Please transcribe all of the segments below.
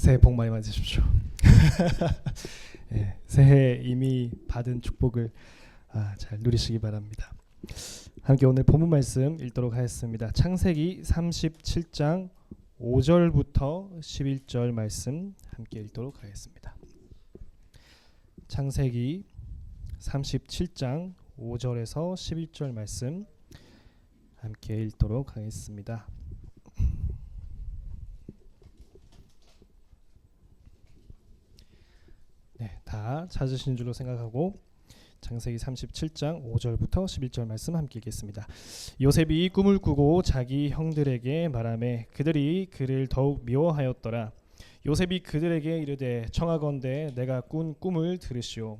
새해 복 많이 받으십시오. 예, 새해 이미 받은 축복을 잘 누리시기 바랍니다. 함께 오늘 본문 말씀 읽도록 하겠습니다. 창세기 37장 5절부터 11절 말씀 함께 읽도록 하겠습니다. 창세기 37장 5절에서 11절 말씀 함께 읽도록 하겠습니다. 네, 다 찾으신 줄로 생각하고 창세기 37장 5절부터 11절 말씀 함께 읽겠습니다. 요셉이 꿈을 꾸고 자기 형들에게 말하매 그들이 그를 더욱 미워하였더라. 요셉이 그들에게 이르되 청하건대 내가 꾼 꿈을 들으시오.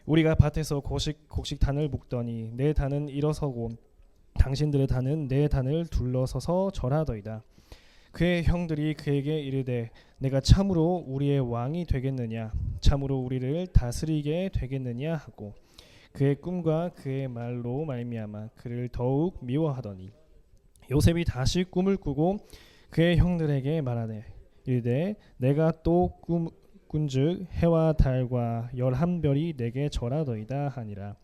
우리가 밭에서 곡식 단을 묶더니 내 단은 일어서고 당신들의 단은 내 단을 둘러서서 절하더이다. 그의 형들이 그에게 이르되 내가 참으로 우리의 왕이 되겠느냐, 참으로 우리를 다스리게 되겠느냐 하고 그의 꿈과 그의 말로 말미암아 그를 더욱 미워하더니 요셉이 다시 꿈을 꾸고 그의 형들에게 말하되 이르되 내가 또 꾼즉 해와 달과 11별이 내게 절하더이다 하니라.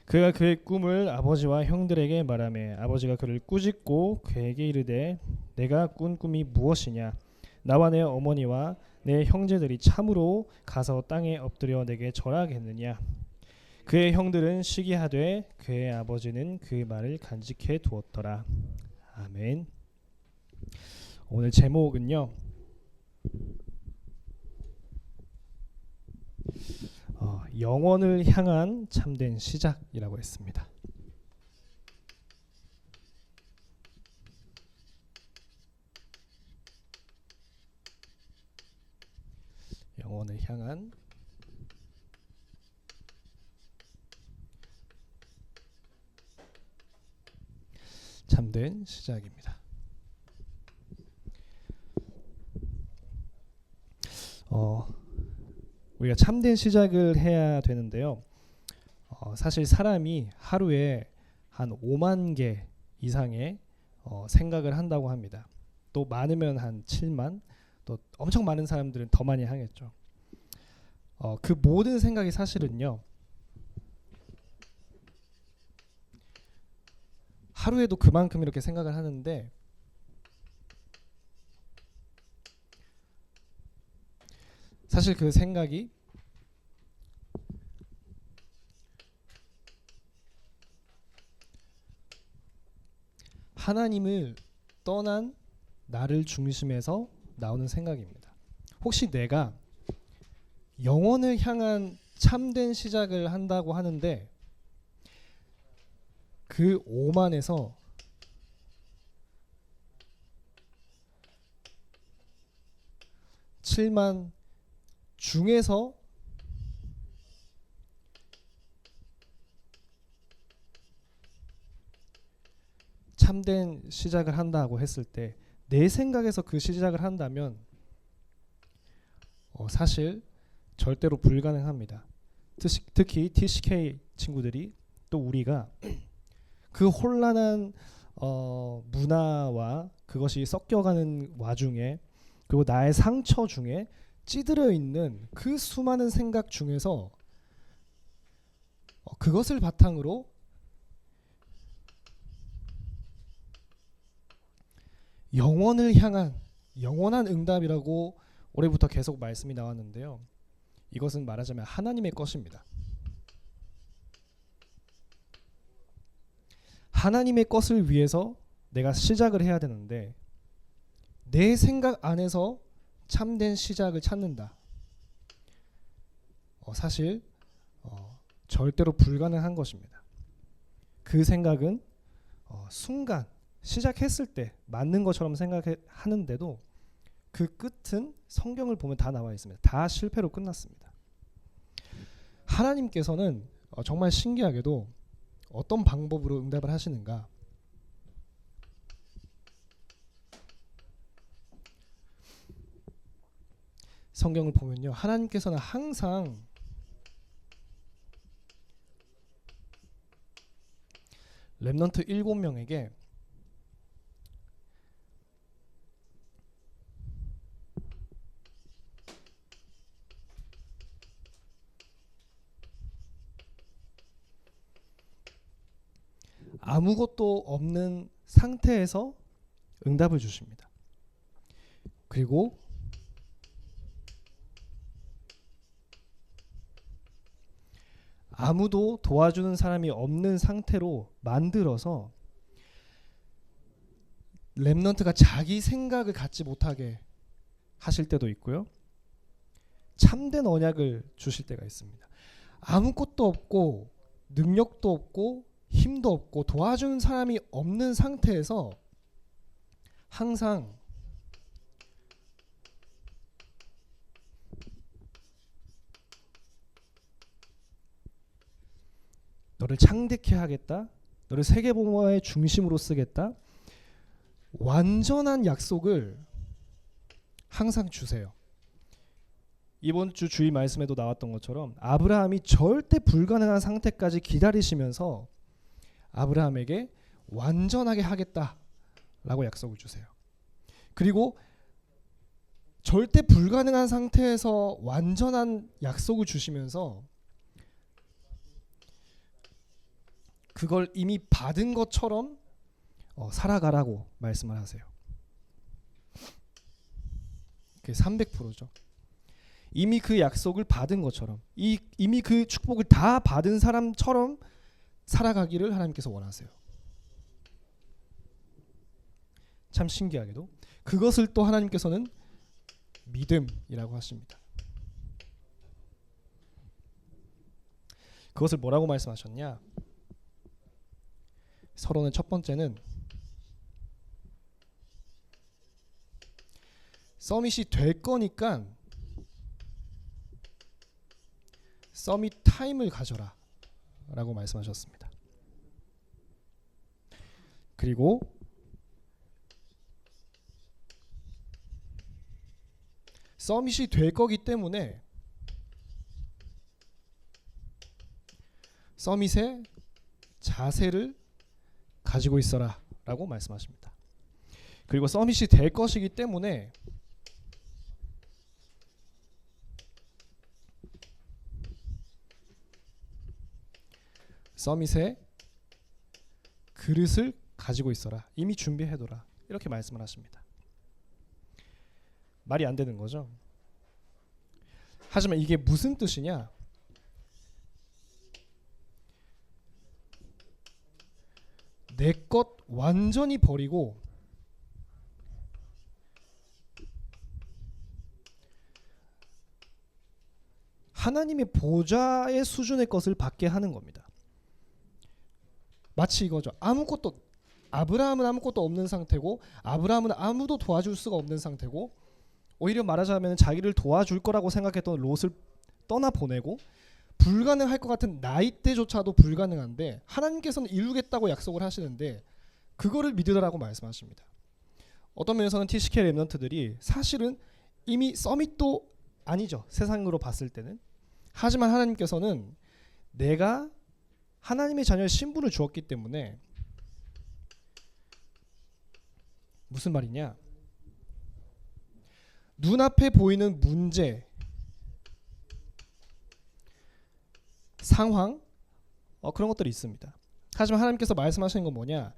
그가 그의 꿈을 아버지와 형들에게 말하매 아버지가 그를 꾸짖고 그에게 이르되 내가 꾼 꿈이 무엇이냐, 나와 내 어머니와 내 형제들이 참으로 가서 땅에 엎드려 내게 절하겠느냐. 그의 형들은 시기하되 그의 아버지는 그 말을 간직해 두었더라. 아멘. 오늘 제목은요, 영원을 향한 참된 시작이라고 했습니다. 영원을 향한 참된 시작입니다. 우리가 참된 시작을 해야 되는데요. 사실 사람이 하루에 한 5만 개 이상의 생각을 한다고 합니다. 또 많으면 한 7만, 또 엄청 많은 사람들은 더 많이 하겠죠. 그 모든 생각이 사실은요, 하루에도 그만큼 이렇게 생각을 하는데 사실 그 생각이 하나님을 떠난 나를 중심에서 나오는 생각입니다. 혹시 내가 영원을 향한 참된 시작을 한다고 하는데 그 5만에서 7만 중에서 참된 시작을 한다고 했을 때 내 생각에서 그 시작을 한다면 사실 절대로 불가능합니다. 특히 TCK 친구들이 또 우리가 그 혼란한 문화와 그것이 섞여가는 와중에 그리고 나의 상처 중에 찌들어 있는 그 수많은 생각 중에서 그것을 바탕으로 영원을 향한 영원한 응답이라고 올해부터 계속 말씀이 나왔는데요. 이것은 말하자면 하나님의 것입니다. 하나님의 것을 위해서 내가 시작을 해야 되는데 내 생각 안에서 참된 시작을 찾는다. 사실 절대로 불가능한 것입니다. 그 생각은 순간 시작했을 때 맞는 것처럼 생각하는데도 그 끝은 성경을 보면 다 나와 있습니다. 다 실패로 끝났습니다. 하나님께서는 정말 신기하게도 어떤 방법으로 응답을 하시는가? 성경을 보면요, 하나님께서는 항상 렘넌트 7명에게 아무것도 없는 상태에서 응답을 주십니다. 그리고 아무도 도와주는 사람이 없는 상태로 만들어서 렘넌트가 자기 생각을 갖지 못하게 하실 때도 있고요. 참된 언약을 주실 때가 있습니다. 아무것도 없고 능력도 없고 힘도 없고 도와주는 사람이 없는 상태에서 항상 너를 창대케 하겠다, 너를 세계복음화의 중심으로 쓰겠다, 완전한 약속을 항상 주세요. 이번 주 주일 말씀에도 나왔던 것처럼 아브라함이 절대 불가능한 상태까지 기다리시면서 아브라함에게 완전하게 하겠다라고 약속을 주세요. 그리고 절대 불가능한 상태에서 완전한 약속을 주시면서 그걸 이미 받은 것처럼 살아가라고 말씀을 하세요. 그게 300%죠. 이미 그 약속을 받은 것처럼, 이미 그 축복을 다 받은 사람처럼 살아가기를 하나님께서 원하세요. 참 신기하게도 그것을 또 하나님께서는 믿음이라고 하십니다. 그것을 뭐라고 말씀하셨냐? 서론의 첫 번째는 서밋이 될 거니까 서밋 타임을 가져라 라고 말씀하셨습니다. 그리고 서밋이 될 거기 때문에 서밋의 자세를 가지고 있어라 라고 말씀하십니다. 그리고 서밋이 될 것이기 때문에 서밋의 그릇을 가지고 있어라, 이미 준비해둬라, 이렇게 말씀을 하십니다. 말이 안 되는 거죠. 하지만 이게 무슨 뜻이냐? 내 것 완전히 버리고 하나님의 보좌의 수준의 것을 받게 하는 겁니다. 마치 이거죠. 아브라함은 아무것도 없는 상태고, 아브라함은 아무도 도와줄 수가 없는 상태고, 오히려 말하자면 자기를 도와줄 거라고 생각했던 롯을 떠나보내고, 불가능할 것 같은 나이대조차도 불가능한데 하나님께서는 이루겠다고 약속을 하시는데 그거를 믿으라고 말씀하십니다. 어떤 면에서는 TCK 렘넌트들이 사실은 이미 서밋도 아니죠, 세상으로 봤을 때는. 하지만 하나님께서는 내가 하나님의 자녀의 신분을 주었기 때문에, 무슨 말이냐, 눈앞에 보이는 문제, 상황, 그런 것들이 있습니다. 하지만 하나님께서 말씀하시는 건 뭐냐,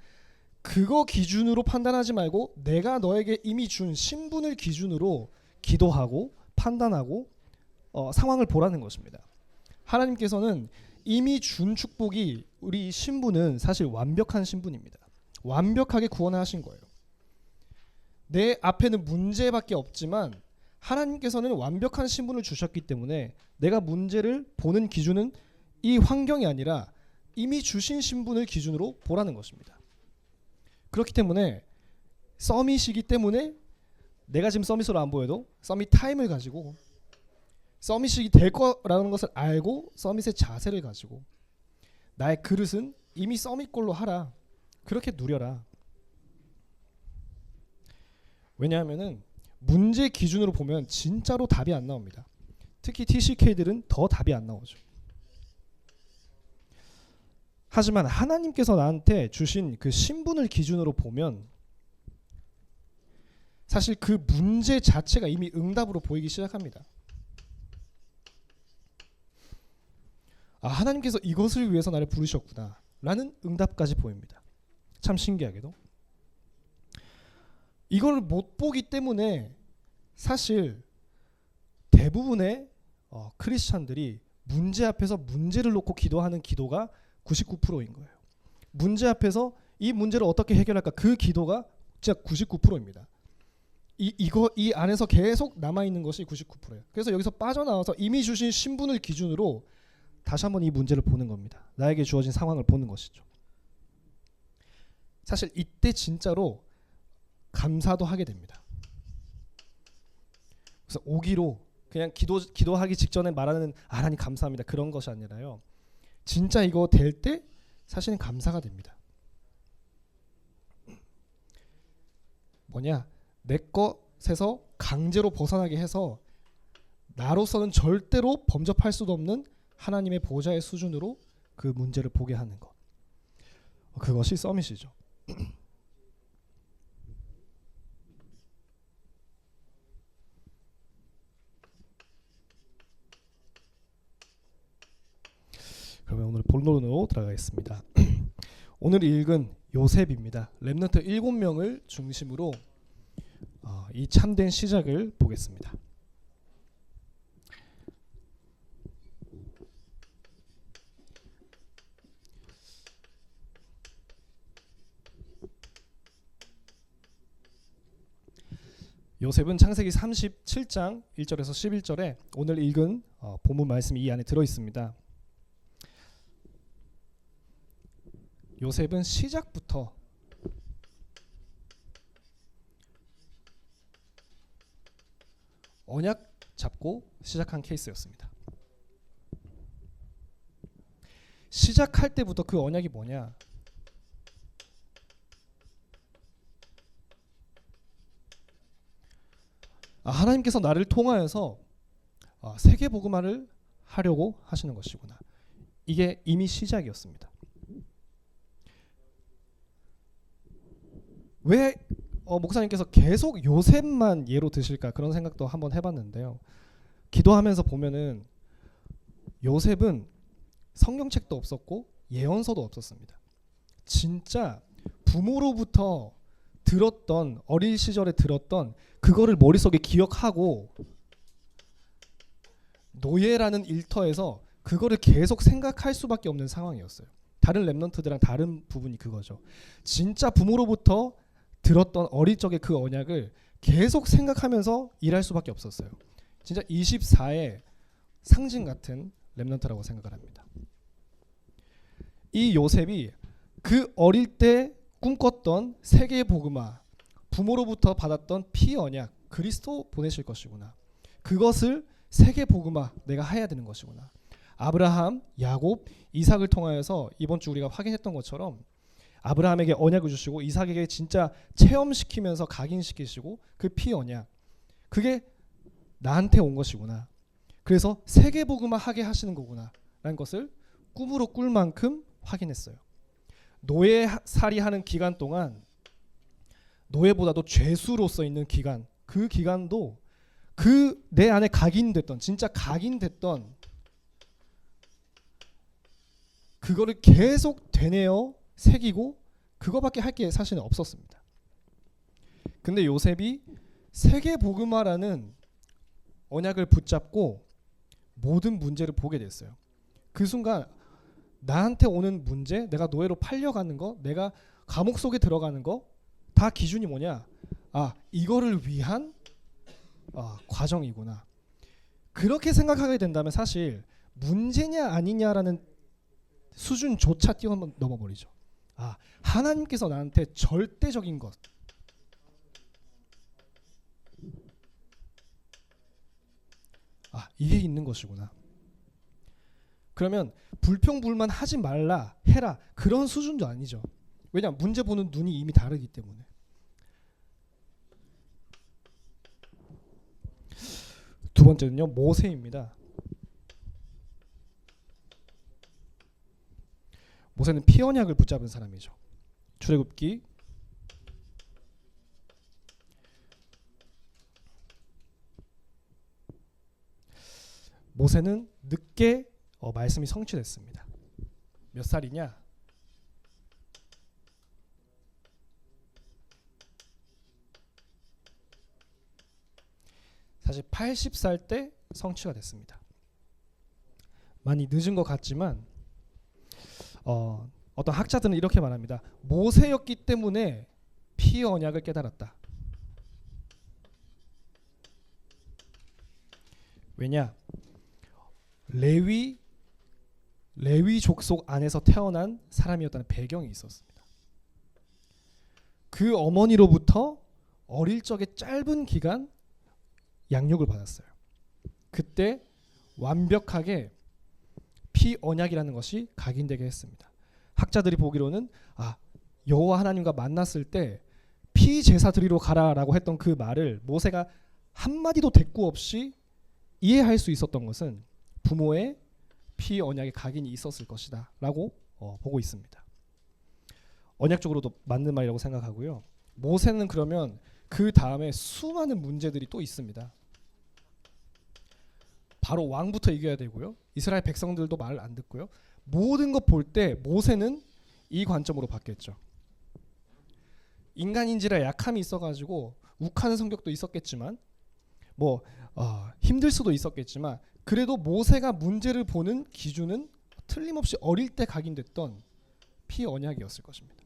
그거 기준으로 판단하지 말고 내가 너에게 이미 준 신분을 기준으로 기도하고 판단하고 상황을 보라는 것입니다. 하나님께서는 이미 준 축복이, 우리 신분은 사실 완벽한 신분입니다. 완벽하게 구원하신 거예요. 내 앞에는 문제밖에 없지만 하나님께서는 완벽한 신분을 주셨기 때문에 내가 문제를 보는 기준은 이 환경이 아니라 이미 주신 신분을 기준으로 보라는 것입니다. 그렇기 때문에 서밋이기 때문에 내가 지금 서밋으로 안 보여도 서밋 타임을 가지고, 서밋이 될 거라는 것을 알고 서밋의 자세를 가지고, 나의 그릇은 이미 서밋 꼴로 하라, 그렇게 누려라. 왜냐하면은 문제 기준으로 보면 진짜로 답이 안 나옵니다. 특히 TCK들은 더 답이 안 나오죠. 하지만 하나님께서 나한테 주신 그 신분을 기준으로 보면 사실 그 문제 자체가 이미 응답으로 보이기 시작합니다. 아, 하나님께서 이것을 위해서 나를 부르셨구나. 라는 응답까지 보입니다. 참 신기하게도 이걸 못 보기 때문에 사실 대부분의 크리스찬들이 문제 앞에서 문제를 놓고 기도하는 기도가 99%인 거예요. 문제 앞에서 이 문제를 어떻게 해결할까, 그 기도가 진짜 99%입니다. 이 안에서 계속 남아 있는 것이 99%예요. 그래서 여기서 빠져나와서 이미 주신 신분을 기준으로 다시 한번 이 문제를 보는 겁니다. 나에게 주어진 상황을 보는 것이죠. 사실 이때 진짜로 감사도 하게 됩니다. 그래서 오기로 그냥 기도하기 직전에 말하는 하나님 감사합니다 그런 것이 아니라요. 진짜 이거 될 때 사실은 감사가 됩니다. 뭐냐? 내 것에서 강제로 벗어나게 해서 나로서는 절대로 범접할 수도 없는 하나님의 보좌의 수준으로 그 문제를 보게 하는 것. 그것이 서밋이죠. 그러면 오늘 본론으로 들어가겠습니다. 오늘 읽은 요셉입니다. 렘넌트 7명을 중심으로 이 참된 시작을 보겠습니다. 요셉은 창세기 37장 1절에서 11절에 오늘 읽은 본문 말씀이 이 안에 들어 있습니다. 요셉은 시작부터 언약 잡고 시작한 케이스였습니다. 시작할 때부터 그 언약이 뭐냐? 하나님께서 나를 통하여서 세계 복음화를 하려고 하시는 것이구나. 이게 이미 시작이었습니다. 왜 목사님께서 계속 요셉만 예로 드실까 그런 생각도 한번 해봤는데요. 기도하면서 보면은 요셉은 성경책도 없었고 예언서도 없었습니다. 진짜 부모로부터 들었던, 어린 시절에 들었던 그거를 머릿속에 기억하고 노예라는 일터에서 그거를 계속 생각할 수밖에 없는 상황이었어요. 다른 렘넌트들랑 다른 부분이 그거죠. 진짜 부모로부터 들었던 어릴 적의 그 언약을 계속 생각하면서 일할 수밖에 없었어요. 진짜 24의 상징 같은 렘넌트라고 생각을 합니다. 이 요셉이 그 어릴 때 꿈꿨던 세계 복음화, 부모로부터 받았던 피 언약, 그리스도 보내실 것이구나. 그것을 세계 복음화 내가 해야 되는 것이구나. 아브라함, 야곱, 이삭을 통하여서 이번 주 우리가 확인했던 것처럼 아브라함에게 언약을 주시고 이삭에게 진짜 체험시키면서 각인시키시고 그 피 언약, 그게 나한테 온 것이구나. 그래서 세계 복음화 하게 하시는 거구나 라는 것을 꿈으로 꿀 만큼 확인했어요. 노예살이 하는 기간 동안 노예보다도 죄수로서 있는 기간, 그 기간도 그 내 안에 각인됐던, 진짜 각인됐던 그거를 계속 되뇌어 새기고 그거밖에 할 게 사실은 없었습니다. 근데 요셉이 세계 복음화라는 언약을 붙잡고 모든 문제를 보게 됐어요. 그 순간 나한테 오는 문제, 내가 노예로 팔려가는 거, 내가 감옥 속에 들어가는 거, 다 기준이 뭐냐? 이거를 위한 과정이구나. 그렇게 생각하게 된다면 사실 문제냐 아니냐라는 수준조차 뛰어넘어버리죠. 하나님께서 나한테 절대적인 것, 이게 있는 것이구나. 그러면 불평불만 하지 말라, 해라, 그런 수준도 아니죠. 왜냐하면 문제 보는 눈이 이미 다르기 때문에. 두 번째는요, 모세입니다. 모세는 피 언약을 붙잡은 사람이죠. 출애굽기 '모세는 늦게 말씀이 성취됐습니다. 몇 살이냐? 사실 80살 때 성취가 됐습니다. 많이 늦은 것 같지만 어떤 학자들은 이렇게 말합니다. 모세였기 때문에 피 언약을 깨달았다. 왜냐? 레위 족속 안에서 태어난 사람이었다는 배경이 있었습니다. 그 어머니로부터 어릴 적에 짧은 기간 양육을 받았어요. 그때 완벽하게 피 언약이라는 것이 각인되게 했습니다. 학자들이 보기로는 여호와 하나님과 만났을 때 피 제사 드리러 가라라고 했던 그 말을 모세가 한마디도 대꾸 없이 이해할 수 있었던 것은 부모의 피 언약의 각인이 있었을 것이다 라고 보고 있습니다. 언약적으로도 맞는 말이라고 생각하고요. 모세는 그러면 그 다음에 수많은 문제들이 또 있습니다. 바로 왕부터 이겨야 되고요. 이스라엘 백성들도 말을 안 듣고요. 모든 것 볼 때 모세는 이 관점으로 봤겠죠. 인간인지라 약함이 있어가지고 욱하는 성격도 있었겠지만 힘들 수도 있었겠지만 그래도 모세가 문제를 보는 기준은 틀림없이 어릴 때 각인됐던 피 언약이었을 것입니다.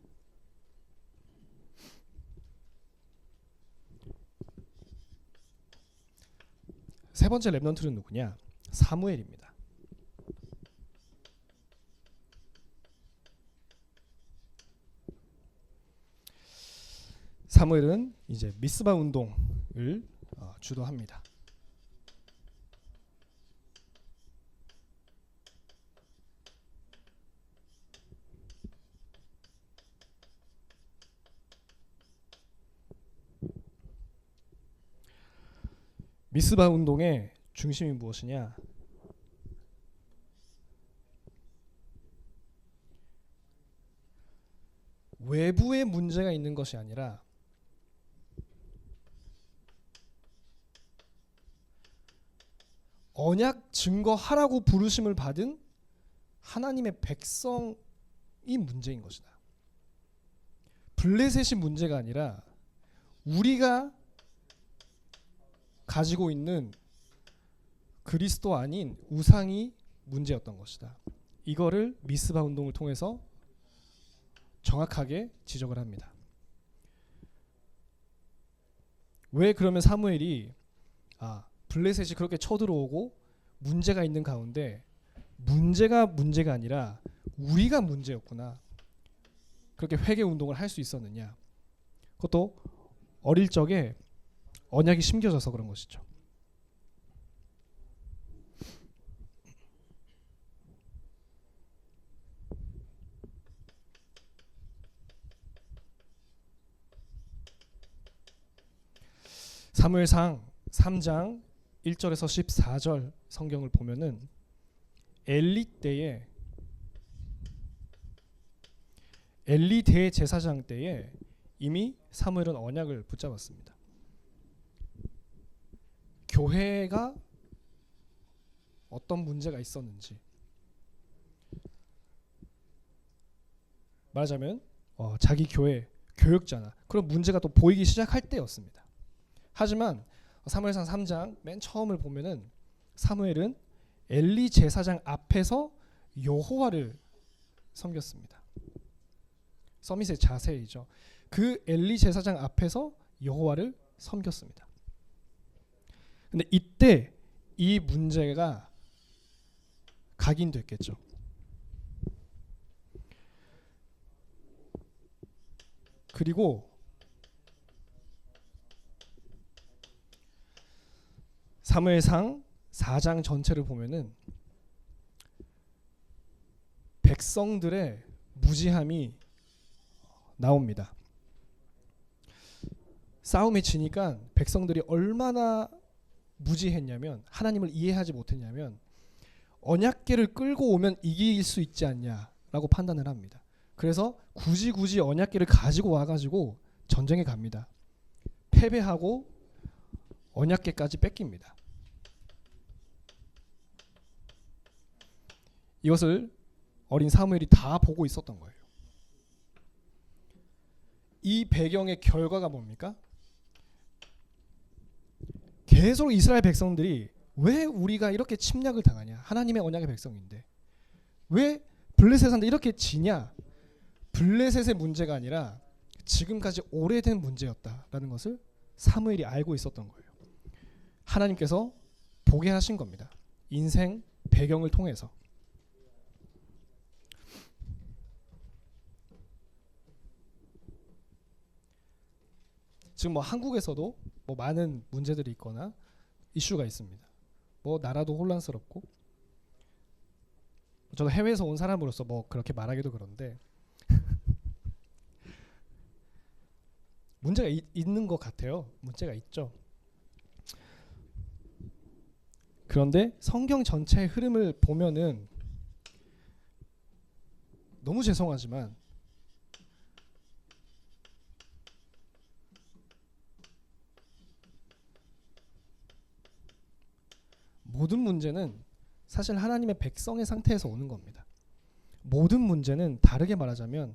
세 번째 렘넌트는 누구냐? 사무엘입니다. 사무엘은 이제 미스바 운동을 주도합니다. 미스바 운동의 중심이 무엇이냐? 외부에 문제가 있는 것이 아니라 언약 증거하라고 부르심을 받은 하나님의 백성이 문제인 것이다. 블레셋이 문제가 아니라 우리가 가지고 있는 그리스도 아닌 우상이 문제였던 것이다. 이거를 미스바 운동을 통해서 정확하게 지적을 합니다. 왜 그러면 사무엘이 블레셋이 그렇게 쳐들어오고 문제가 있는 가운데 문제가 아니라 우리가 문제였구나. 그렇게 회개 운동을 할 수 있었느냐. 그것도 어릴 적에 언약이 심겨져서 그런 것이죠. 사무엘상 3장 1절에서 14절 성경을 보면은 엘리 대제사장 때에 이미 사무엘은 언약을 붙잡았습니다. 교회가 어떤 문제가 있었는지 말하자면 자기 교회 교역자나 그런 문제가 또 보이기 시작할 때였습니다. 하지만 사무엘상 3장 맨 처음을 보면은 사무엘은 엘리 제사장 앞에서 여호와를 섬겼습니다. 서밋의 자세이죠. 그 엘리 제사장 앞에서 여호와를 섬겼습니다. 근데 이때 이 문제가 각인됐겠죠. 그리고 사무엘상 4장 전체를 보면은 백성들의 무지함이 나옵니다. 싸움에 지니까 백성들이 얼마나 무지했냐면 하나님을 이해하지 못했냐면 언약궤를 끌고 오면 이길 수 있지 않냐라고 판단을 합니다. 그래서 굳이 언약궤를 가지고 와가지고 전쟁에 갑니다. 패배하고 언약궤까지 뺏깁니다. 이것을 어린 사무엘이 다 보고 있었던 거예요. 이 배경의 결과가 뭡니까? 계속 이스라엘 백성들이 왜 우리가 이렇게 침략을 당하냐? 하나님의 언약의 백성인데 왜 블레셋한테 이렇게 지냐? 블레셋의 문제가 아니라 지금까지 오래된 문제였다라는 것을 사무엘이 알고 있었던 거예요. 하나님께서 보게 하신 겁니다. 인생 배경을 통해서. 지금 뭐 한국에서도 뭐 많은 문제들이 있거나 이슈가 있습니다. 뭐 나라도 혼란스럽고, 저도 해외에서 온 사람으로서 뭐 그렇게 말하기도 그런데 문제가 있는 것 같아요. 문제가 있죠. 그런데 성경 전체의 흐름을 보면은 너무 죄송하지만 모든 문제는 사실 하나님의 백성의 상태에서 오는 겁니다. 모든 문제는 다르게 말하자면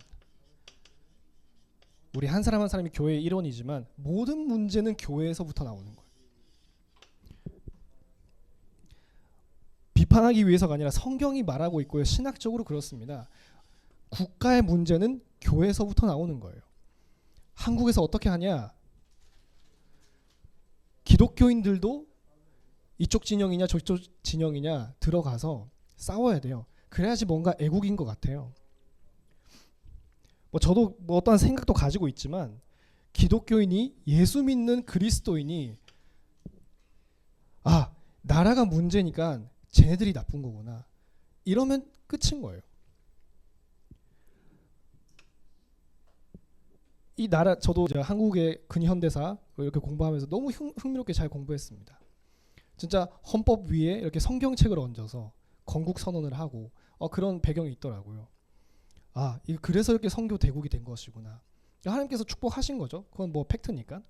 우리 한 사람 한 사람이 교회의 일원이지만 모든 문제는 교회에서부터 나오는 거예요. 비판하기 위해서가 아니라 성경이 말하고 있고요. 신학적으로 그렇습니다. 국가의 문제는 교회에서부터 나오는 거예요. 한국에서 어떻게 하냐? 기독교인들도 이쪽 진영이냐 저쪽 진영이냐 들어가서 싸워야 돼요. 그래야지 뭔가 애국인 것 같아요. 뭐 저도 뭐 어떠한 생각도 가지고 있지만 기독교인이 예수 믿는 그리스도인이 아 나라가 문제니까 쟤네들이 나쁜 거구나 이러면 끝인 거예요. 이 나라 저도 이제 한국의 근현대사 이렇게 공부하면서 너무 흥미롭게 잘 공부했습니다. 진짜 헌법 위에 이렇게 성경책을 얹어서 건국 선언을 하고 그런 배경이 있더라고요. 아, 이거 그래서 이렇게 선교 대국이 된 것이구나. 하나님께서 축복하신 거죠. 그건 뭐 팩트니까.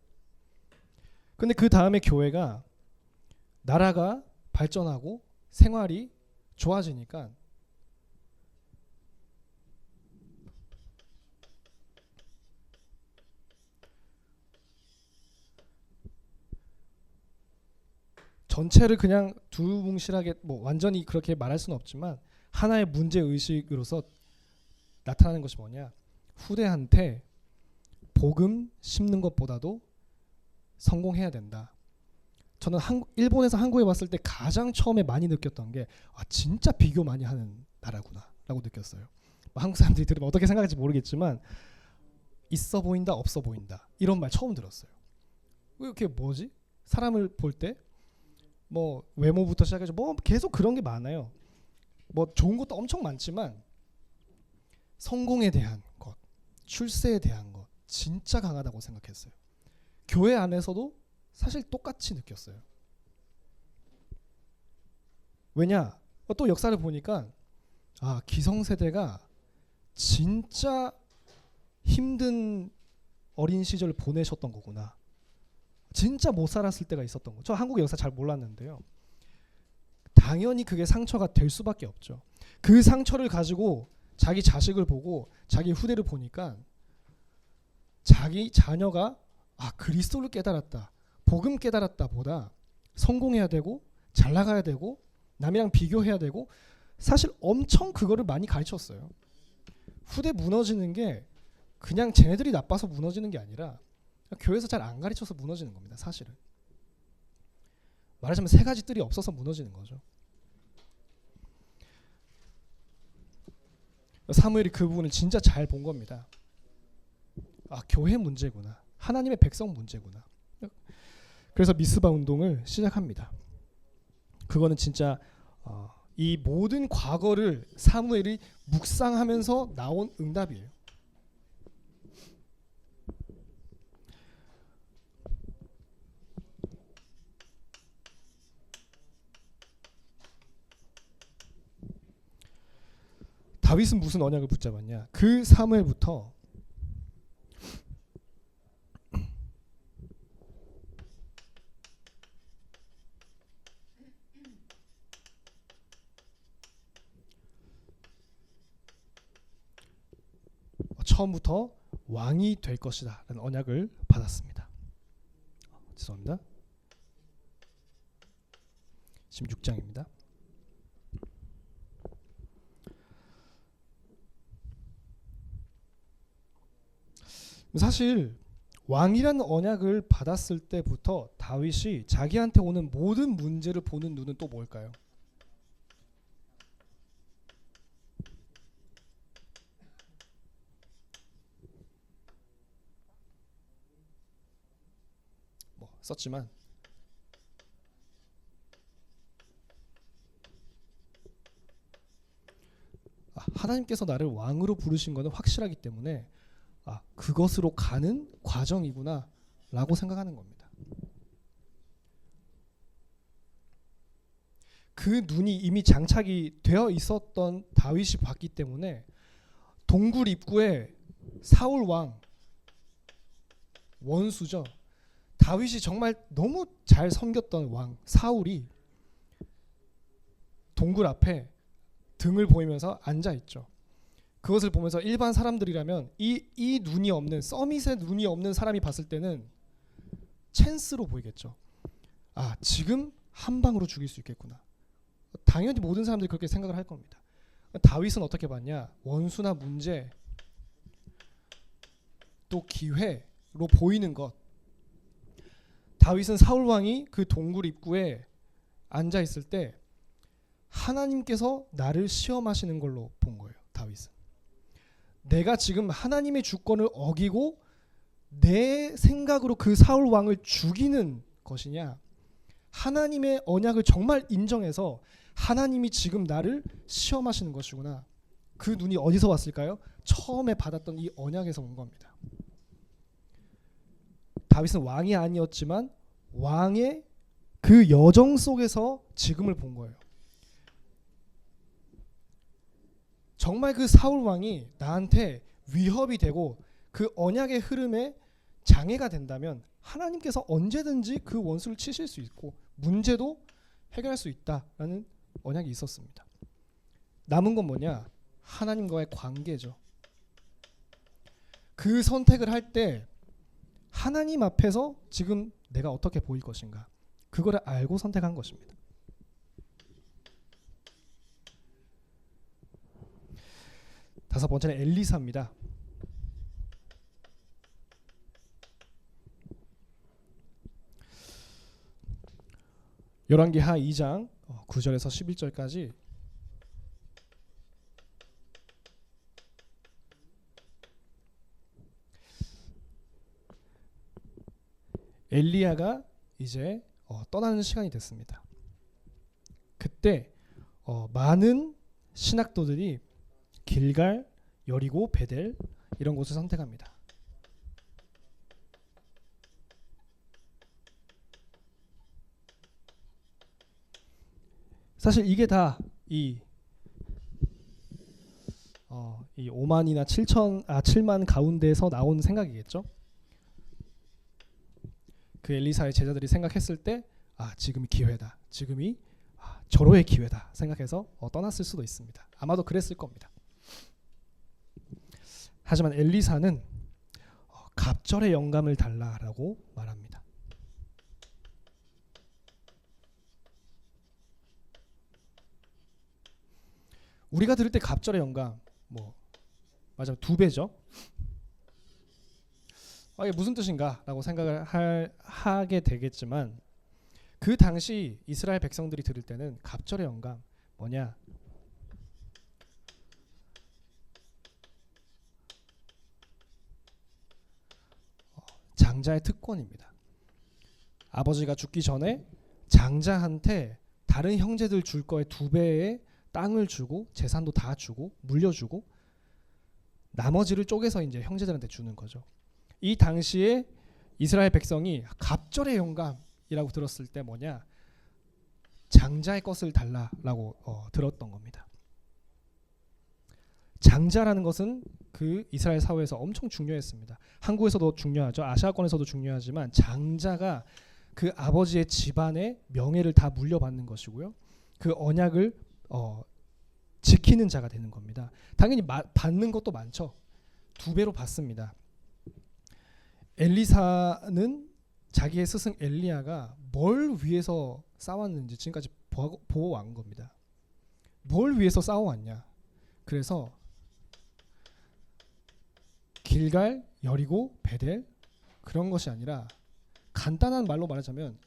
근데 그 다음에 교회가 나라가 발전하고 생활이 좋아지니까 전체를 그냥 두뭉실하게 뭐 완전히 그렇게 말할 수는 없지만 하나의 문제 의식으로서 나타나는 것이 뭐냐? 후대한테 복음 심는 것보다도 성공해야 된다. 저는 일본에서 한국에 왔을 때 가장 처음에 많이 느꼈던 게 진짜 비교 많이 하는 나라구나 라고 느꼈어요. 한국 사람들이 들으면 어떻게 생각할지 모르겠지만 있어 보인다 없어 보인다 이런 말 처음 들었어요. 이렇게 뭐지? 사람을 볼 때 뭐 외모부터 시작해서 뭐 계속 그런 게 많아요. 뭐 좋은 것도 엄청 많지만 성공에 대한 것, 출세에 대한 것 진짜 강하다고 생각했어요. 교회 안에서도 사실 똑같이 느꼈어요. 왜냐? 또 역사를 보니까 기성세대가 진짜 힘든 어린 시절을 보내셨던 거구나. 진짜 못 살았을 때가 있었던 거. 저 한국 역사 잘 몰랐는데요. 당연히 그게 상처가 될 수밖에 없죠. 그 상처를 가지고 자기 자식을 보고 자기 후대를 보니까 자기 자녀가 그리스도를 깨달았다, 복음 깨달았다 보다 성공해야 되고 잘 나가야 되고 남이랑 비교해야 되고 사실 엄청 그거를 많이 가르쳤어요. 후대 무너지는 게 그냥 쟤네들이 나빠서 무너지는 게 아니라 교회에서 잘 안 가르쳐서 무너지는 겁니다. 사실은 말하자면 세 가지 뜰이 없어서 무너지는 거죠. 사무엘이 그 부분을 진짜 잘 본 겁니다. 교회 문제구나, 하나님의 백성 문제구나. 그래서 미스바 운동을 시작합니다. 그거는 진짜 이 모든 과거를 사무엘이 묵상하면서 나온 응답이에요. 다윗은 무슨 언약을 붙잡았냐? 그 사무엘부터 처음부터 왕이 될 것이다 라는 언약을 받았습니다. 죄송합니다. 16장입니다. 사실 왕이라는 언약을 받았을 때부터 다윗이 자기한테 오는 모든 문제를 보는 눈은 또 뭘까요? 썼지만 하나님께서 나를 왕으로 부르신 것은 확실하기 때문에 그것으로 가는 과정이구나 라고 생각하는 겁니다. 그 눈이 이미 장착이 되어 있었던 다윗이 봤기 때문에 동굴 입구에 사울 왕, 원수죠. 다윗이 정말 너무 잘 섬겼던 왕 사울이 동굴 앞에 등을 보이면서 앉아 있죠. 그것을 보면서 일반 사람들이라면 이 눈이 없는, 서밋의 눈이 없는 사람이 봤을 때는 찬스로 보이겠죠. 지금 한 방으로 죽일 수 있겠구나. 당연히 모든 사람들이 그렇게 생각을 할 겁니다. 다윗은 어떻게 봤냐? 원수나 문제, 또 기회로 보이는 것. 다윗은 사울 왕이 그 동굴 입구에 앉아 있을 때 하나님께서 나를 시험하시는 걸로 본 거예요. 다윗은 내가 지금 하나님의 주권을 어기고 내 생각으로 그 사울 왕을 죽이는 것이냐, 하나님의 언약을 정말 인정해서 하나님이 지금 나를 시험하시는 것이구나. 그 눈이 어디서 왔을까요? 처음에 받았던 이 언약에서 온 겁니다. 다윗은 왕이 아니었지만 왕의 그 여정 속에서 지금을 본 거예요. 정말 그 사울 왕이 나한테 위협이 되고 그 언약의 흐름에 장애가 된다면 하나님께서 언제든지 그 원수를 치실 수 있고 문제도 해결할 수 있다라는 언약이 있었습니다. 남은 건 뭐냐? 하나님과의 관계죠. 그 선택을 할 때 하나님 앞에서 지금 내가 어떻게 보일 것인가, 그거를 알고 선택한 것입니다. 다섯 번째는 엘리사입니다. 열왕기하 2장 9절에서 11절까지 엘리야가 이제 떠나는 시간이 됐습니다. 그때 많은 신학도들이 길갈, 여리고, 베델 이런 곳을 선택합니다. 사실 이게 다 이 5만이나 7만 가운데서 나온 생각이겠죠. 그 엘리사의 제자들이 생각했을 때 지금이 기회다, 지금이 절호의 기회다 생각해서 떠났을 수도 있습니다. 아마도 그랬을 겁니다. 하지만 엘리사는 갑절의 영감을 달라라고 말합니다. 우리가 들을 때 갑절의 영감, 맞아요, 2배죠. 이게 무슨 뜻인가라고 생각을 하게 되겠지만 그 당시 이스라엘 백성들이 들을 때는 갑절의 영감 뭐냐? 장자의 특권입니다. 아버지가 죽기 전에 장자한테 다른 형제들 줄 거에 2배의 땅을 주고 재산도 다 주고 물려주고 나머지를 쪼개서 이제 형제들한테 주는 거죠. 이 당시에 이스라엘 백성이 갑절의 영감이라고 들었을 때 뭐냐? 장자의 것을 달라라고 들었던 겁니다. 장자라는 것은 그 이스라엘 사회에서 엄청 중요했습니다. 한국에서도 중요하죠. 아시아권에서도 중요하지만 장자가 그 아버지의 집안의 명예를 다 물려받는 것이고요. 그 언약을 지키는 자가 되는 겁니다. 당연히 받는 것도 많죠. 2배로 받습니다. 엘리사는 자기의 스승 엘리야가 뭘 위해서 싸웠는지 지금까지 보아온 겁니다. 뭘 위해서 싸워왔냐? 그래서 길갈, 여리고, 베델 그런 것이 아니라 간단한 말로 말하자면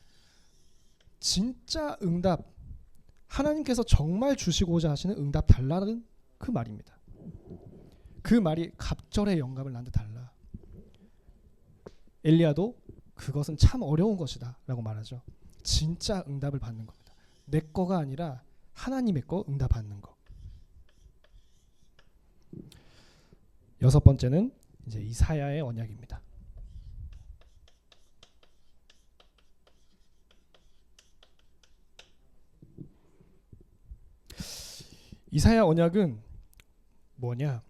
진짜 응답, 하나님께서 정말 주시고자 하시는 응답 달라는 그 말입니다. 그 말이 갑절의 영감을 나한테 달라. 엘리야도 그것은 참 어려운 것이다 라고 말하죠. 진짜 응답을 받는 겁니다. 내 거가 아니라 하나님의 거 응답 받는 거. 여섯 번째는 이제 이사야의 언약입니다. 이사야 언약은 뭐냐?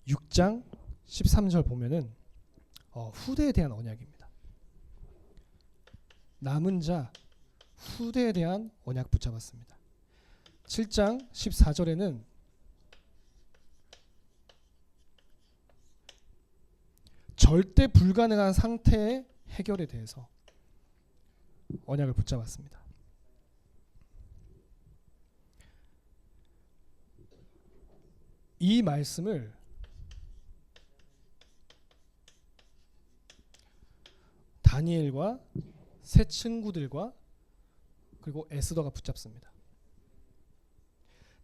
6장 13절 보면은 후대에 대한 언약입니다. 남은 자 후대에 대한 언약 붙잡았습니다. 7장 14절에는 절대 불가능한 상태의 해결에 대해서 언약을 붙잡았습니다. 이 말씀을 다니엘과 세 친구들과 그리고 에스더가 붙잡습니다.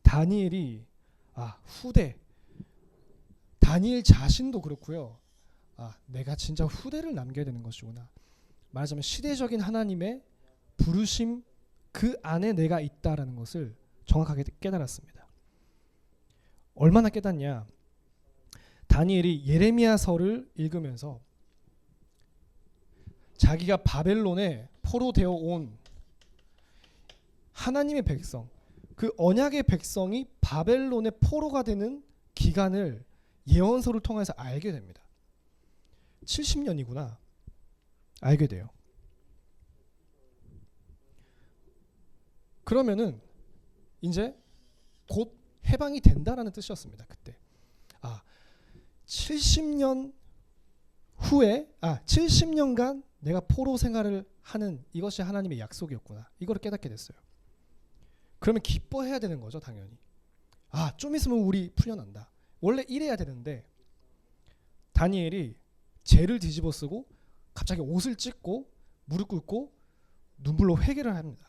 다니엘이 후대, 다니엘 자신도 그렇고요. 내가 진짜 후대를 남겨야 되는 것이구나. 말하자면 시대적인 하나님의 부르심 그 안에 내가 있다라는 것을 정확하게 깨달았습니다. 얼마나 깨닫냐? 다니엘이 예레미야서를 읽으면서 자기가 바벨론에 포로되어 온 하나님의 백성, 그 언약의 백성이 바벨론의 포로가 되는 기간을 예언서를 통해서 알게 됩니다. 70년이구나 알게 돼요. 그러면은 이제 곧 해방이 된다라는 뜻이었습니다. 그때 70년 후에 70년간 내가 포로 생활을 하는 이것이 하나님의 약속이었구나. 이걸 깨닫게 됐어요. 그러면 기뻐해야 되는 거죠, 당연히. 좀 있으면 우리 풀려난다. 원래 이래야 되는데 다니엘이 죄를 뒤집어 쓰고 갑자기 옷을 찢고 무릎 꿇고 눈물로 회개를 합니다.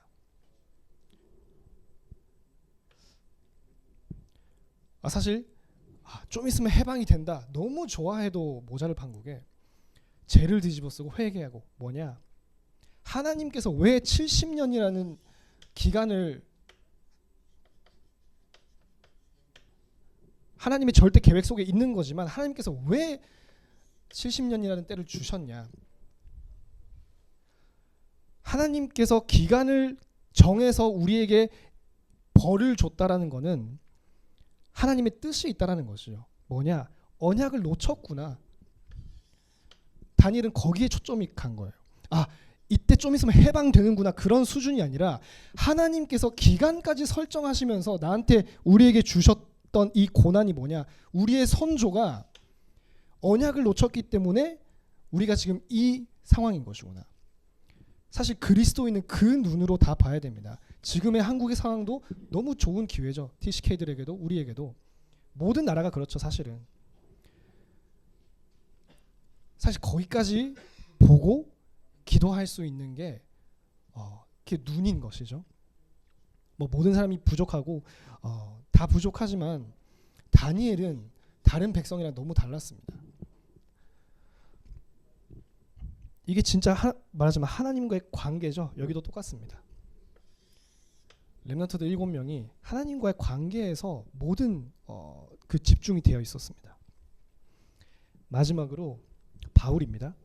사실 좀 있으면 해방이 된다. 너무 좋아해도 모자를 판국에 죄를 뒤집어 쓰고 회개하고 뭐냐? 하나님께서 왜 70년이라는 기간을 하나님의 절대 계획 속에 있는 거지만 하나님께서 왜 70년이라는 때를 주셨냐? 하나님께서 기간을 정해서 우리에게 벌을 줬다라는 것은 하나님의 뜻이 있다라는 것이죠. 뭐냐? 언약을 놓쳤구나. 다니엘은 거기에 초점이 간 거예요. 이때 좀 있으면 해방되는구나 그런 수준이 아니라 하나님께서 기간까지 설정하시면서 나한테 우리에게 주셨던 이 고난이 뭐냐? 우리의 선조가 언약을 놓쳤기 때문에 우리가 지금 이 상황인 것이구나. 사실 그리스도인은 그 눈으로 다 봐야 됩니다. 지금의 한국의 상황도 너무 좋은 기회죠. TCK들에게도 우리에게도. 모든 나라가 그렇죠. 사실은. 사실 거기까지 보고 기도할 수 있는 게 그게 눈인 것이죠. 모든 사람이 부족하고 다 부족하지만 다니엘은 다른 백성이랑 너무 달랐습니다. 이게 진짜 말하자면 하나님과의 관계죠. 여기도 똑같습니다. 렘넌트들 7명이 하나님과의 관계에서 모든 그 집중이 되어 있었습니다. 마지막으로 바울입니다.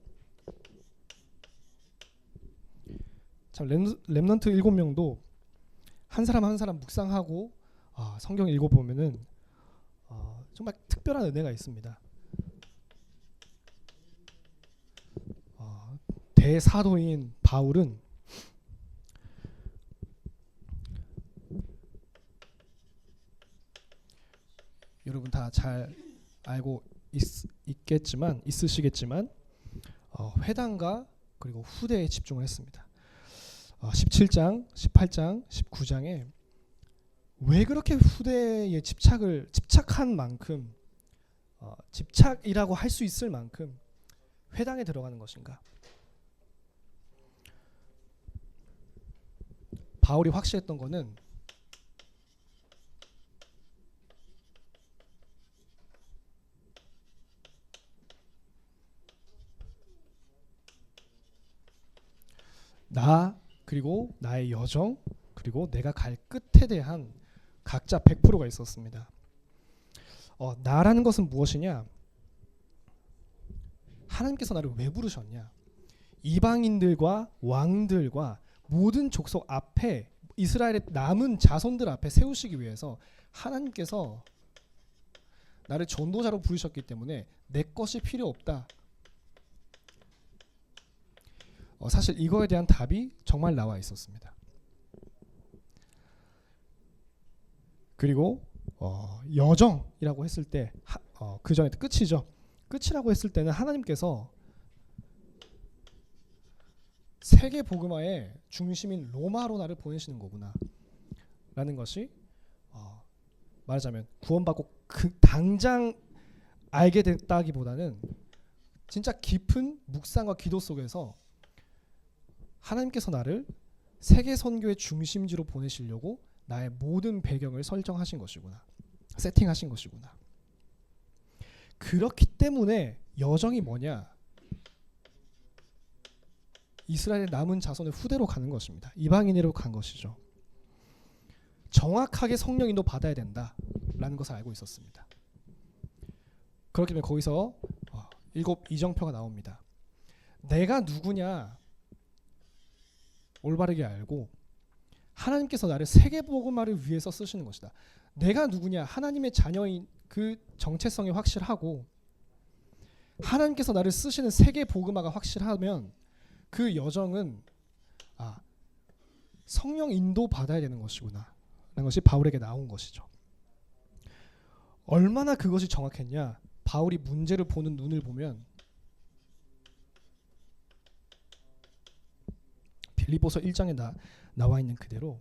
참 렘넌트 7명도 한 사람 한 사람 묵상하고 성경 읽어보면은 정말 특별한 은혜가 있습니다. 대사도인 바울은 여러분 다 잘 알고 있으시겠지만 회당과 그리고 후대에 집중을 했습니다. 17장, 18장, 19장에 왜 그렇게 후대에 집착한 만큼 집착이라고 할 수 있을 만큼 회당에 들어가는 것인가? 바울이 확실했던 것은 나 그리고 나의 여정 그리고 내가 갈 끝에 대한 각자 100%가 있었습니다. 나라는 것은 무엇이냐? 하나님께서 나를 왜 부르셨냐? 이방인들과 왕들과 모든 족속 앞에 이스라엘의 남은 자손들 앞에 세우시기 위해서 하나님께서 나를 전도자로 부르셨기 때문에 내 것이 필요 없다. 사실 이거에 대한 답이 정말 나와 있었습니다. 그리고 여정이라고 했을 때 그 전에 끝이죠. 끝이라고 했을 때는 하나님께서 세계 복음화의 중심인 로마로 나를 보내시는 거구나 라는 것이 말하자면 구원받고 당장 알게 됐다기보다는 진짜 깊은 묵상과 기도 속에서 하나님께서 나를 세계 선교의 중심지로 보내시려고 나의 모든 배경을 설정하신 것이구나, 세팅하신 것이구나. 그렇기 때문에 여정이 뭐냐? 이스라엘의 남은 자손의 후대로 가는 것입니다. 이방인으로 간 것이죠. 정확하게 성령 인도 받아야 된다라는 것을 알고 있었습니다. 그렇기 때문에 거기서 7 이정표가 나옵니다. 내가 누구냐 올바르게 알고 하나님께서 나를 세계복음화를 위해서 쓰시는 것이다. 내가 누구냐 하나님의 자녀인 그 정체성이 확실하고 하나님께서 나를 쓰시는 세계복음화가 확실하면 그 여정은 성령 인도 받아야 되는 것이구나 라는 것이 바울에게 나온 것이죠. 얼마나 그것이 정확했냐? 바울이 문제를 보는 눈을 보면 빌립보서 1장에 나와 있는 그대로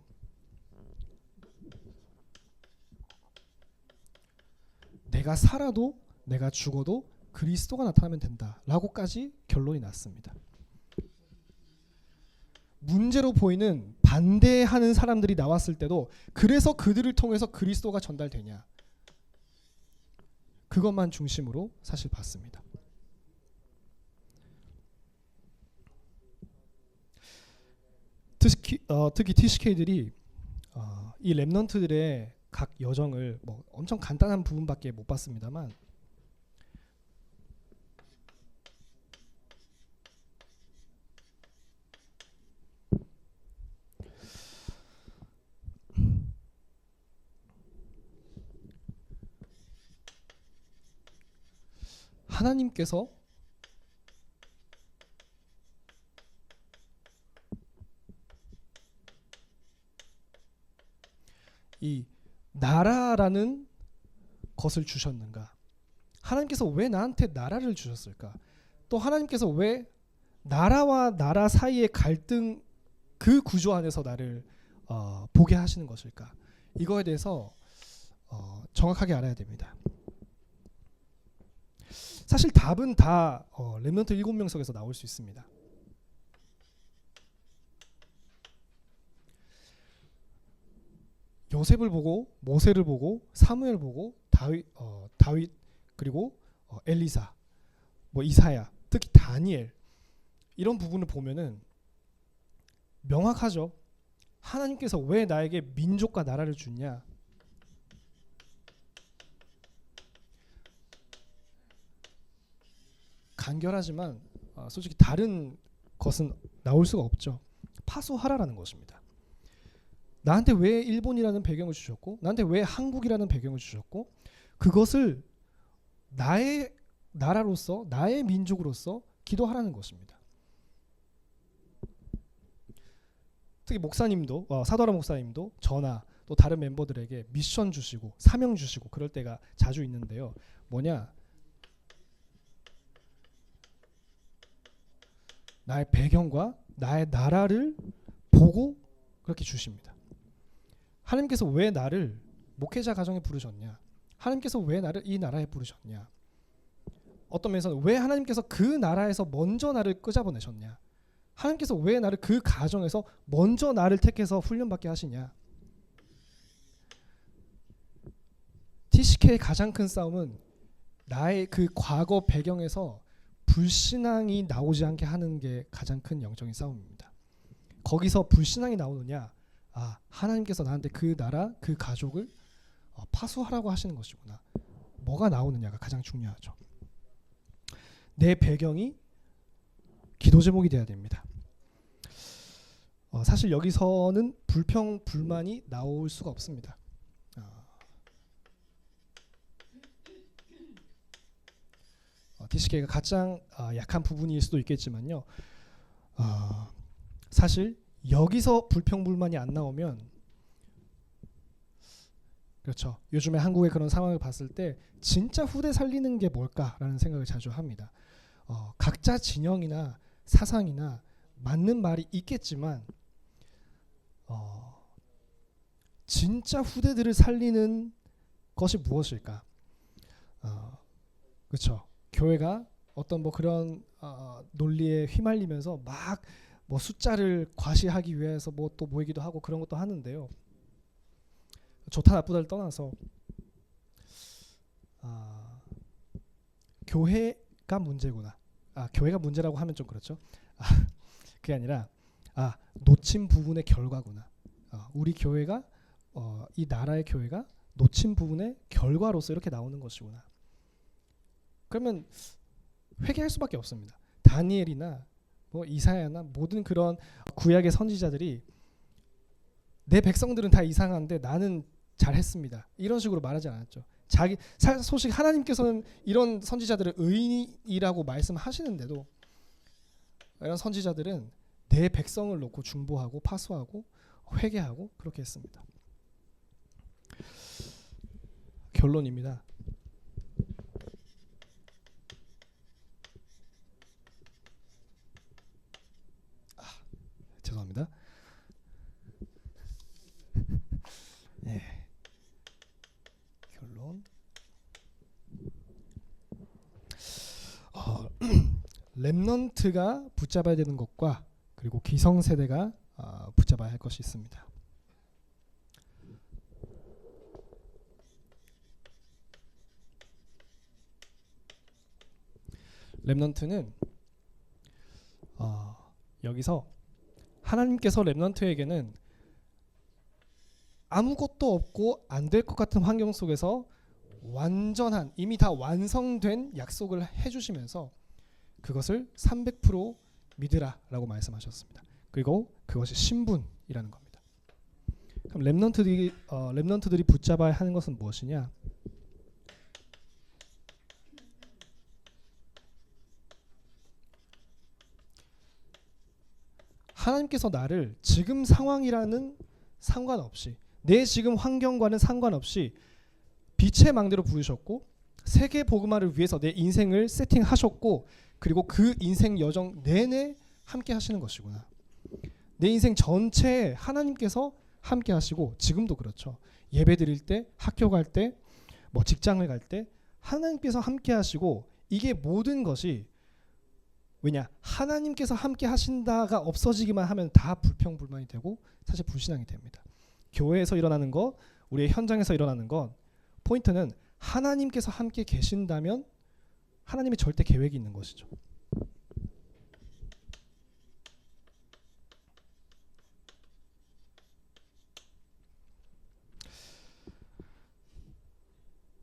내가 살아도 내가 죽어도 그리스도가 나타나면 된다라고까지 결론이 났습니다. 문제로 보이는 반대하는 사람들이 나왔을 때도 그래서 그들을 통해서 그리스도가 전달되냐 그것만 중심으로 사실 봤습니다. 특히 TCK들이 이 렘넌트들의 각 여정을 뭐 엄청 간단한 부분밖에 못 봤습니다만 하나님께서 이 나라라는 것을 주셨는가? 하나님께서 왜 나한테 나라를 주셨을까? 또 하나님께서 왜 나라와 나라 사이의 갈등 그 구조 안에서 나를 보게 하시는 것일까? 이거에 대해서 정확하게 알아야 됩니다. 사실 답은 다 렘넌트 7명석에서 나올 수 있습니다. 요셉을 보고 모세를 보고 사무엘 보고 다윗 그리고 엘리사 뭐 이사야 특히 다니엘 이런 부분을 보면은 명확하죠. 하나님께서 왜 나에게 민족과 나라를 주냐? 간결하지만 솔직히 다른 것은 나올 수가 없죠. 파수하라라는 것입니다. 나한테 왜 일본이라는 배경을 주셨고 나한테 왜 한국이라는 배경을 주셨고 그것을 나의 나라로서 나의 민족으로서 기도하라는 것입니다. 특히 목사님도 사도라 목사님도 저나 또 다른 멤버들에게 미션 주시고 사명 주시고 그럴 때가 자주 있는데요. 뭐냐? 나의 배경과 나의 나라를 보고 그렇게 주십니다. 하나님께서 왜 나를 목회자 가정에 부르셨냐? 하나님께서 왜 나를 이 나라에 부르셨냐? 어떤 면에서는 왜 하나님께서 그 나라에서 먼저 나를 끄잡아내셨냐? 하나님께서 왜 나를 그 가정에서 먼저 나를 택해서 훈련받게 하시냐? TCK의 가장 큰 싸움은 나의 그 과거 배경에서 불신앙이 나오지 않게 하는 게 가장 큰 영적인 싸움입니다. 거기서 불신앙이 나오느냐? 하나님께서 나한테 그 나라, 그 가족을 파수하라고 하시는 것이구나. 뭐가 나오느냐가 가장 중요하죠. 내 배경이 기도 제목이 돼야 됩니다. 사실 여기서는 불평, 불만이 나올 수가 없습니다. TCK가 가장 약한 부분일 수도 있겠지만요. 사실 여기서 불평, 불만이 안 나오면 그렇죠. 요즘에 한국의 그런 상황을 봤을 때 진짜 후대 살리는 게 뭘까라는 생각을 자주 합니다. 각자 진영이나 사상이나 맞는 말이 있겠지만 진짜 후대들을 살리는 것이 무엇일까? 그렇죠. 교회가 어떤 뭐 그런 논리에 휘말리면서 막 뭐 숫자를 과시하기 위해서 뭐 또 모이기도 하고 그런 것도 하는데요. 좋다 나쁘다를 떠나서 교회가 문제구나. 교회가 문제라고 하면 좀 그렇죠. 그게 아니라 놓친 부분의 결과구나. 우리 교회가 이 나라의 교회가 놓친 부분의 결과로서 이렇게 나오는 것이구나. 그러면 회개할 수밖에 없습니다. 다니엘이나 뭐 이사야나 모든 그런 구약의 선지자들이 내 백성들은 다 이상한데 나는 잘했습니다. 이런 식으로 말하지 않았죠. 자기 소식 하나님께서는 이런 선지자들을 의인이라고 말씀하시는데도 이런 선지자들은 내 백성을 놓고 중보하고 파수하고 회개하고 그렇게 했습니다. 결론입니다. 죄송합니다. 예. 결론. 렘넌트가 붙잡아야 되는 것과 그리고 기성세대가 붙잡아야 할 것이 있습니다. 렘넌트는 여기서 하나님께서 렘넌트에게는 아무것도 없고 안 될 것 같은 환경 속에서 완전한 이미 다 완성된 약속을 해주시면서 그것을 300% 믿으라라고 말씀하셨습니다. 그리고 그것이 신분이라는 겁니다. 그럼 렘넌트들이 붙잡아야 하는 것은 무엇이냐? 하나님께서 나를 지금 상황이라는 상관없이 내 지금 환경과는 상관없이 빛의 망대로 부르셨고 세계 복음화를 위해서 내 인생을 세팅하셨고 그리고 그 인생 여정 내내 함께 하시는 것이구나. 내 인생 전체에 하나님께서 함께 하시고 지금도 그렇죠. 예배 드릴 때, 학교 갈 때, 뭐 직장을 갈 때 하나님께서 함께 하시고 이게 모든 것이 왜냐? 하나님께서 함께 하신다가 없어지기만 하면 다 불평불만이 되고 사실 불신앙이 됩니다. 교회에서 일어나는 것, 우리의 현장에서 일어나는 것, 포인트는 하나님께서 함께 계신다면 하나님의 절대 계획이 있는 것이죠.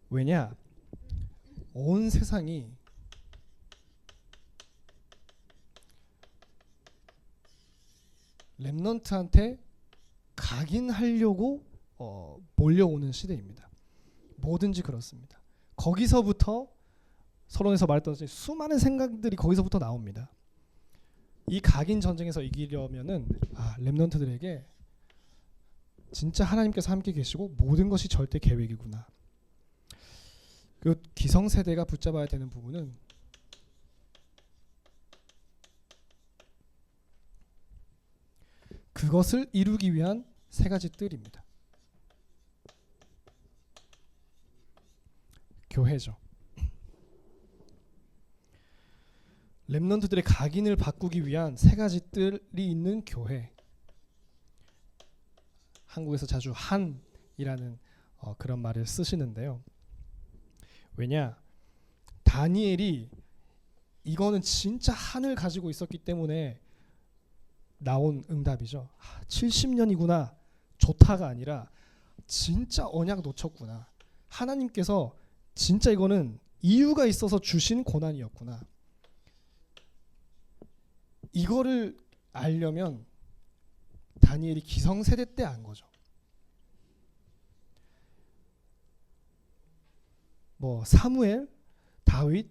왜냐? 온 세상이 렘넌트한테 각인하려고 몰려오는 시대입니다. 뭐든지 그렇습니다. 거기서부터 서론에서 말했던 수많은 생각들이 거기서부터 나옵니다. 이 각인 전쟁에서 이기려면은 렘넌트들에게 진짜 하나님께서 함께 계시고 모든 것이 절대 계획이구나. 그 기성세대가 붙잡아야 되는 부분은 그것을 이루기 위한 세 가지 뜰입니다. 교회죠. 렘넌트들의 각인을 바꾸기 위한 세 가지 뜰이 있는 교회. 한국에서 자주 한이라는 그런 말을 쓰시는데요. 왜냐? 다니엘이 이거는 진짜 한을 가지고 있었기 때문에 나온 응답이죠. 70년이구나. 좋다가 아니라 진짜 언약 놓쳤구나. 하나님께서 진짜 이거는 이유가 있어서 주신 고난이었구나. 이거를 알려면 다니엘이 기성세대 때 안 거죠. 뭐 사무엘, 다윗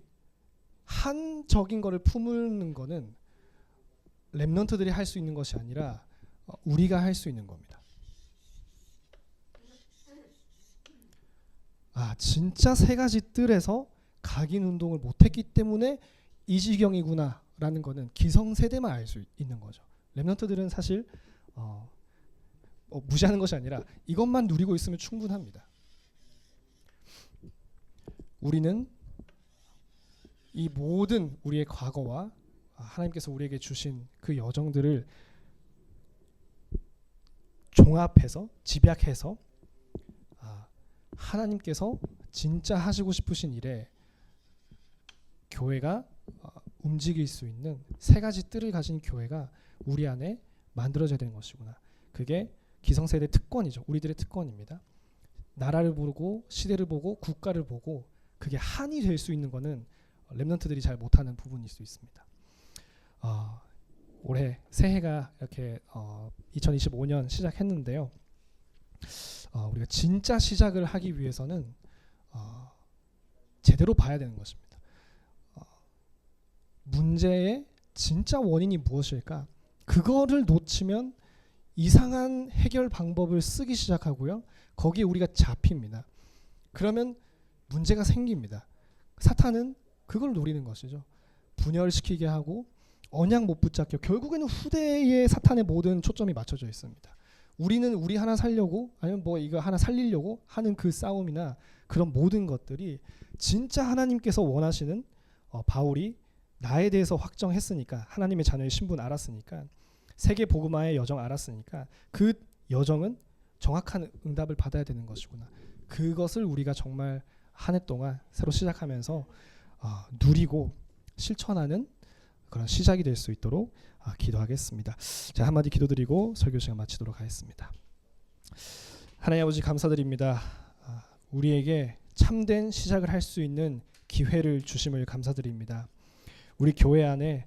한적인 거를 품는 거는 렘넌트들이 할 수 있는 것이 아니라 우리가 할 수 있는 겁니다. 진짜 세 가지 뜰에서 각인 운동을 못했기 때문에 이 지경이구나라는 거는 기성세대만 알 수 있는 거죠. 렘넌트들은 사실 무시하는 것이 아니라 이것만 누리고 있으면 충분합니다. 우리는 이 모든 우리의 과거와 하나님께서 우리에게 주신 그 여정들을 종합해서 집약해서 하나님께서 진짜 하시고 싶으신 일에 교회가 움직일 수 있는 세 가지 뜰을 가진 교회가 우리 안에 만들어져야 되는 것이구나. 그게 기성세대 특권이죠. 우리들의 특권입니다. 나라를 보고 시대를 보고 국가를 보고 그게 한이 될 수 있는 거는 렘넌트들이 잘 못하는 부분일 수 있습니다. 올해 새해가 이렇게 2025년 시작했는데요. 우리가 진짜 시작을 하기 위해서는 제대로 봐야 되는 것입니다. 문제의 진짜 원인이 무엇일까? 그거를 놓치면 이상한 해결 방법을 쓰기 시작하고요. 거기에 우리가 잡힙니다. 그러면 문제가 생깁니다. 사탄은 그걸 노리는 것이죠. 분열시키게 하고 언약 못 붙잡게. 결국에는 후대에 사탄의 모든 초점이 맞춰져 있습니다. 우리는 우리 하나 살려고 아니면 뭐 이거 하나 살리려고 하는 그 싸움이나 그런 모든 것들이 진짜 하나님께서 원하시는 바울이 나에 대해서 확정했으니까 하나님의 자녀의 신분 알았으니까 세계 복음화의 여정 알았으니까 그 여정은 정확한 응답을 받아야 되는 것이구나. 그것을 우리가 정말 한 해 동안 새로 시작하면서 누리고 실천하는 그런 시작이 될 수 있도록 기도하겠습니다. 자, 한마디 기도드리고 설교 시간 마치도록 하겠습니다. 하나님 아버지 감사드립니다. 우리에게 참된 시작을 할 수 있는 기회를 주심을 감사드립니다. 우리 교회 안에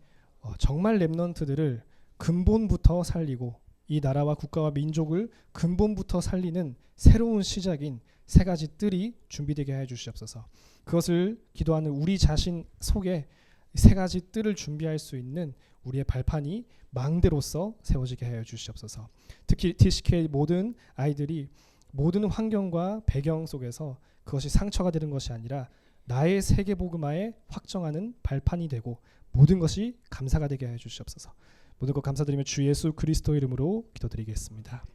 정말 렘넌트들을 근본부터 살리고 이 나라와 국가와 민족을 근본부터 살리는 새로운 시작인 세 가지 뜰이 준비되게 해 주시옵소서. 그것을 기도하는 우리 자신 속에 세 가지 뜰을 준비할 수 있는 우리의 발판이 망대로서 세워지게 하여 주시옵소서. 특히 TCK 모든 아이들이 모든 환경과 배경 속에서 그것이 상처가 되는 것이 아니라 나의 세계복음화에 확정하는 발판이 되고 모든 것이 감사가 되게 하여 주시옵소서. 모든 것 감사드리며 주 예수 그리스도 이름으로 기도드리겠습니다.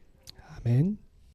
아멘.